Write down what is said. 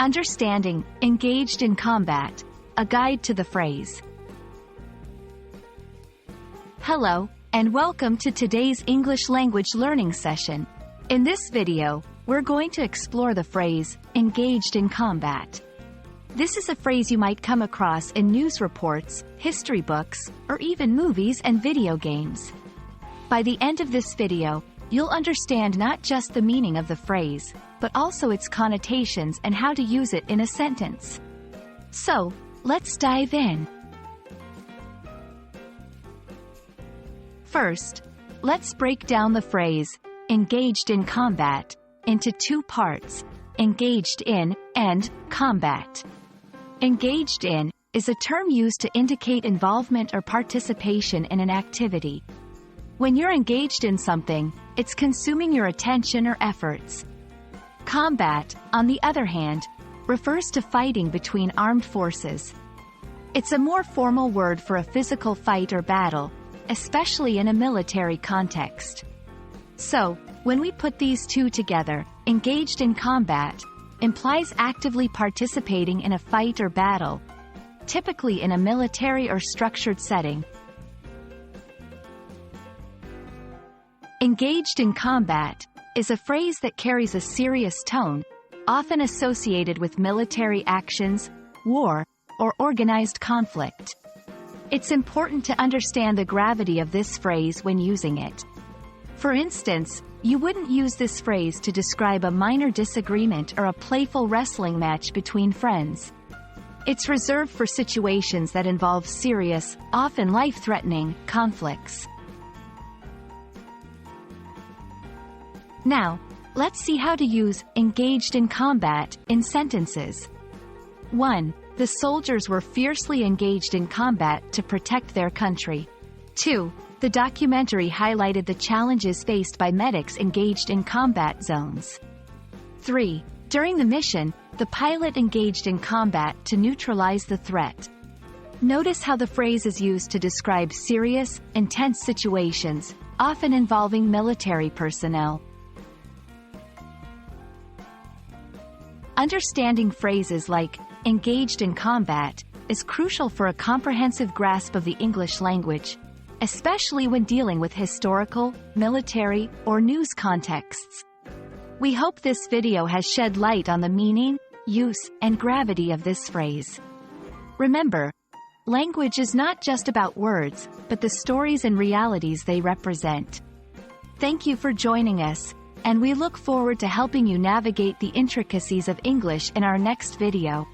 Understanding Engaged in Combat, a guide to the phrase. Hello, and welcome to today's English language learning session. In this video, we're going to explore the phrase, engaged in combat. This is a phrase you might come across in news reports, history books, or even movies and video games. By the end of this video, you'll understand not just the meaning of the phrase, but also its connotations and how to use it in a sentence. So, let's dive in. First, let's break down the phrase, engaged in combat, into two parts, engaged in and combat. Engaged in is a term used to indicate involvement or participation in an activity. When you're engaged in something, it's consuming your attention or efforts. Combat, on the other hand, refers to fighting between armed forces. It's a more formal word for a physical fight or battle, especially in a military context. So, when we put these two together, engaged in combat implies actively participating in a fight or battle, typically in a military or structured setting. Engaged in combat is a phrase that carries a serious tone, often associated with military actions, war, or organized conflict. It's important to understand the gravity of this phrase when using it. For instance, you wouldn't use this phrase to describe a minor disagreement or a playful wrestling match between friends. It's reserved for situations that involve serious, often life-threatening, conflicts. Now, let's see how to use engaged in combat in sentences. 1. The soldiers were fiercely engaged in combat to protect their country. 2. The documentary highlighted the challenges faced by medics engaged in combat zones. 3. During the mission, the pilot engaged in combat to neutralize the threat. Notice how the phrase is used to describe serious, intense situations, often involving military personnel. Understanding phrases like engaged in combat is crucial for a comprehensive grasp of the English language, especially when dealing with historical, military, or news contexts. We hope this video has shed light on the meaning, use, and gravity of this phrase. Remember, language is not just about words, but the stories and realities they represent. Thank you for joining us, and we look forward to helping you navigate the intricacies of English in our next video.